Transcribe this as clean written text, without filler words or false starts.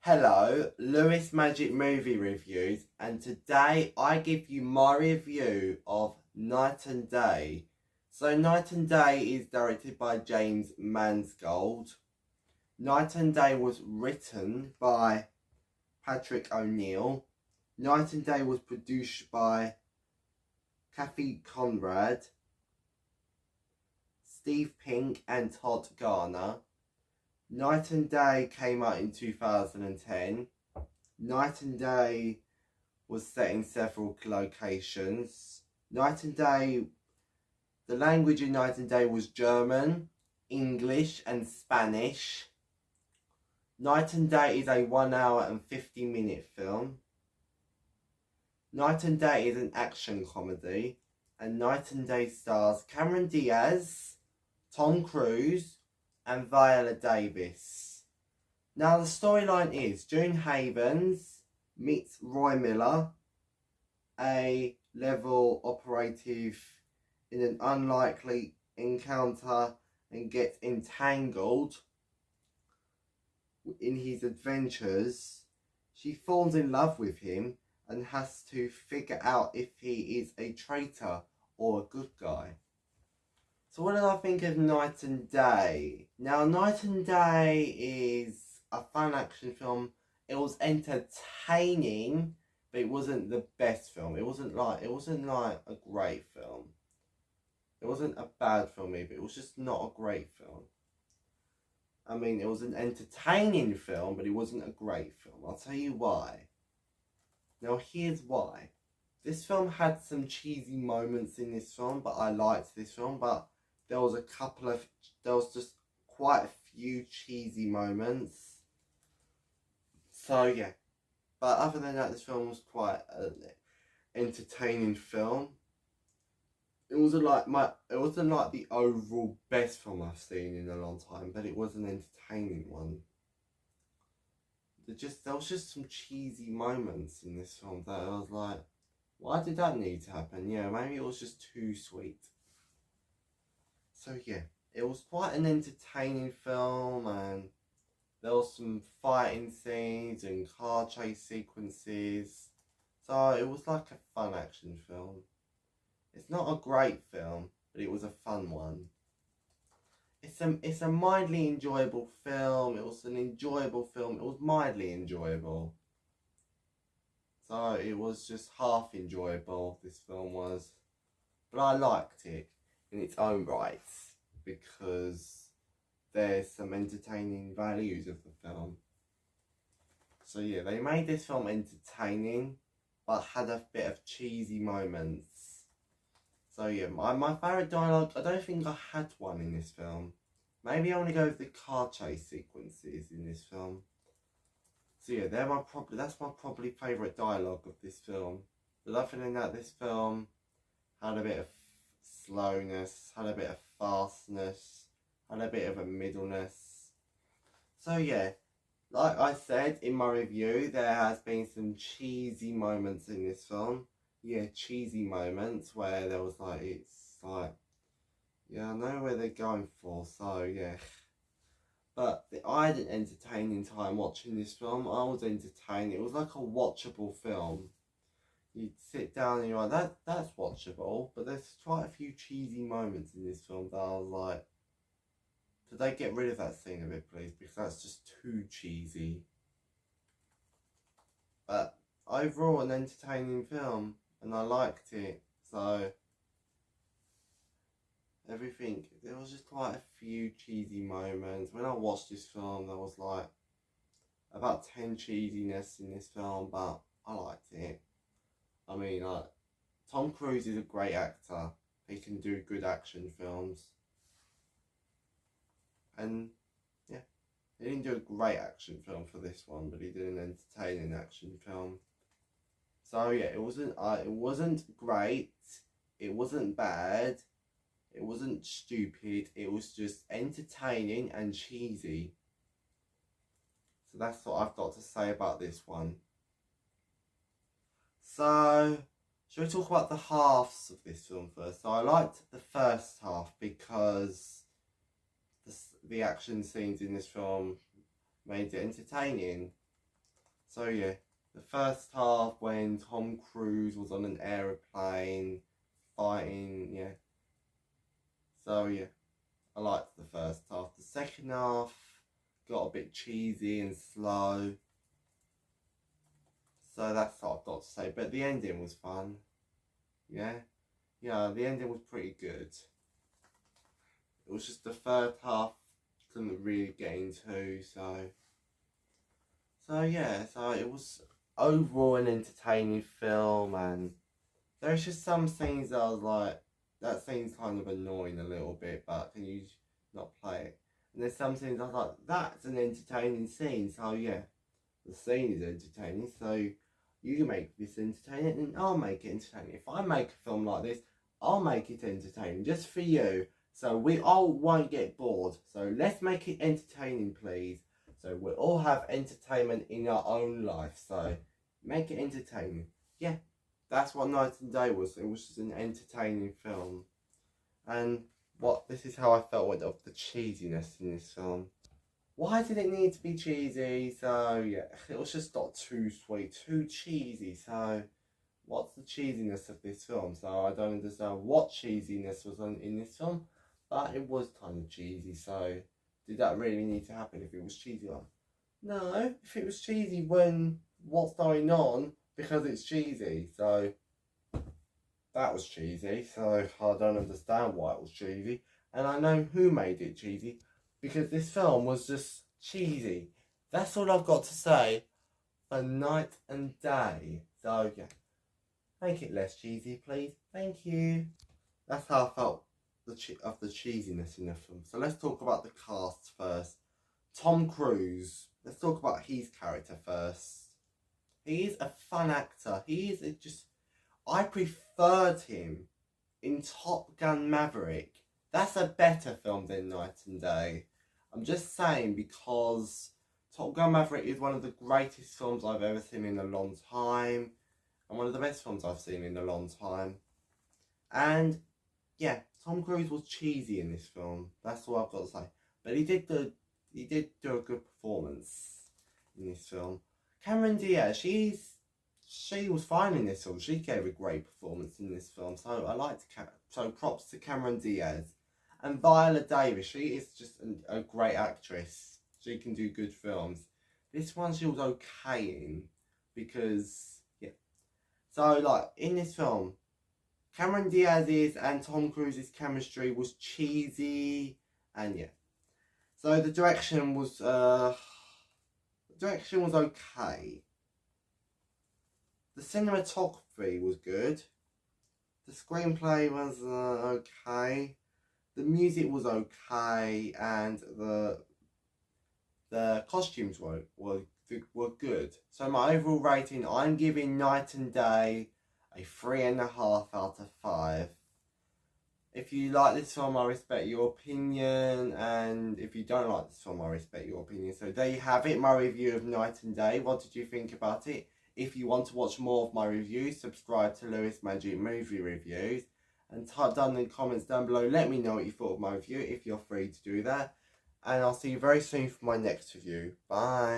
Hello, Lewis Magic Movie Reviews, and today I give you my review of Night and Day. So Night and Day is directed by James Mangold. Night and Day was written by Patrick O'Neill. Night and Day was produced by Kathy Conrad, Steve Pink and Todd Garner. Night and Day came out in 2010. Night and Day was set in several locations. Night and Day, the language in Night and Day was German, English and Spanish. Night and Day is a 1 hour and 50-minute film. Night and Day is an action comedy. And Night and Day stars Cameron Diaz, Tom Cruise and Viola Davis. Now the storyline is June Havens meets Roy Miller, a level operative, in an unlikely encounter and gets entangled in his adventures. She falls in love with him and has to figure out if he is a traitor or a good guy. So what did I think of Night and Day? Now Night and Day is a fun action film. It was entertaining, but it wasn't the best film. It wasn't like a great film. It wasn't a bad film either. It was just not a great film. I mean, it was an entertaining film, but it wasn't a great film. I'll tell you why. Now here's why. This film had some cheesy moments in this film, but I liked this film, but there was just quite a few cheesy moments. So yeah, but other than that, this film was quite an entertaining film. It wasn't like the overall best film I've seen in a long time, but it was an entertaining one. There was just some cheesy moments in this film that I was like, why did that need to happen? Yeah, maybe it was just too sweet. So yeah, it was quite an entertaining film, and there was some fighting scenes and car chase sequences. So it was like a fun action film. It's not a great film, but it was a fun one. It's a mildly enjoyable film. It was an enjoyable film. It was mildly enjoyable. So it was just half enjoyable, this film was. But I liked it in its own rights because there's some entertaining values of the film. So yeah, they made this film entertaining but had a bit of cheesy moments. So yeah, my favourite dialogue, I don't think I had one in this film. Maybe I want to go with the car chase sequences in this film. So yeah, that's my probably favourite dialogue of this film. But other than that, this film had a bit of slowness, had a bit of fastness, had a bit of a middleness. So yeah, like I said in my review, there has been some cheesy moments in this film. Yeah, cheesy moments where there was like, it's like, yeah, I know where they're going for, so yeah. But I had an entertaining time watching this film. I was entertained. It was like a watchable film. You'd sit down and you're like, that's watchable. But there's quite a few cheesy moments in this film that I was like, could they get rid of that scene a bit, please? Because that's just too cheesy. But overall, an entertaining film. And I liked it. So everything, there was just quite a few cheesy moments. When I watched this film, there was like about 10 cheesiness in this film, but I liked it. I mean, like, Tom Cruise is a great actor. He can do good action films. And yeah, he didn't do a great action film for this one, but he did an entertaining action film. So yeah, it wasn't great, it wasn't bad, it wasn't stupid, it was just entertaining and cheesy. So that's what I've got to say about this one. So, shall we talk about the halves of this film first? So I liked the first half because the action scenes in this film made it entertaining. So yeah, the first half when Tom Cruise was on an aeroplane fighting, yeah. So yeah, I liked the first half. The second half got a bit cheesy and slow. So that's what I've got to say. But the ending was fun. Yeah. Yeah, the ending was pretty good. It was just the third half couldn't really get into, so yeah, so it was overall an entertaining film, and there's just some scenes that I was like, that scene's kind of annoying a little bit, but can you not play it? And there's some scenes I was like, that's an entertaining scene, so yeah, the scene is entertaining, so you can make this entertaining and I'll make it entertaining. If I make a film like this, I'll make it entertaining just for you, so we all won't get bored. So let's make it entertaining, please. So we all have entertainment in our own life, so make it entertaining. Yeah, that's what Night and Day was. It was just an entertaining film. And this is how I felt of the cheesiness in this film. Why did it need to be cheesy? So yeah, it was just not too sweet, too cheesy. So what's the cheesiness of this film? So I don't understand what cheesiness was in this film, but it was kind of cheesy. So did that really need to happen if it was cheesy? Like, no, if it was cheesy, when what's going on, because it's cheesy. So that was cheesy. So I don't understand why it was cheesy, and I know who made it cheesy, because this film was just cheesy. That's all I've got to say for Night and Day. So yeah, make it less cheesy, please. Thank you. That's how I felt of the cheesiness in the film. So let's talk about the cast first. Tom Cruise. Let's talk about his character first. He is a fun actor. I preferred him in Top Gun Maverick. That's a better film than Night and Day. I'm just saying, because Top Gun Maverick is one of the greatest films I've ever seen in a long time, and one of the best films I've seen in a long time. And yeah, Tom Cruise was cheesy in this film. That's all I've got to say. But he did do a good performance in this film. Cameron Diaz, she was fine in this film. She gave a great performance in this film. So props to Cameron Diaz. And Viola Davis, she is just a great actress. She can do good films. This one she was okay in, because yeah. So like in this film, Cameron Diaz's and Tom Cruise's chemistry was cheesy, and yeah. So the direction was okay. The cinematography was good. The screenplay was okay. The music was okay, and the costumes were good. So my overall rating, I'm giving Night and Day a 3.5 out of 5. If you like this film, I respect your opinion, and if you don't like this film, I respect your opinion. So there you have it, my review of Night and Day. What did you think about it? If you want to watch more of my reviews, subscribe to Lewis Magic Movie Reviews, and type down in the comments down below, let me know what you thought of my review, if you're free to do that. And I'll see you very soon for my next review. Bye.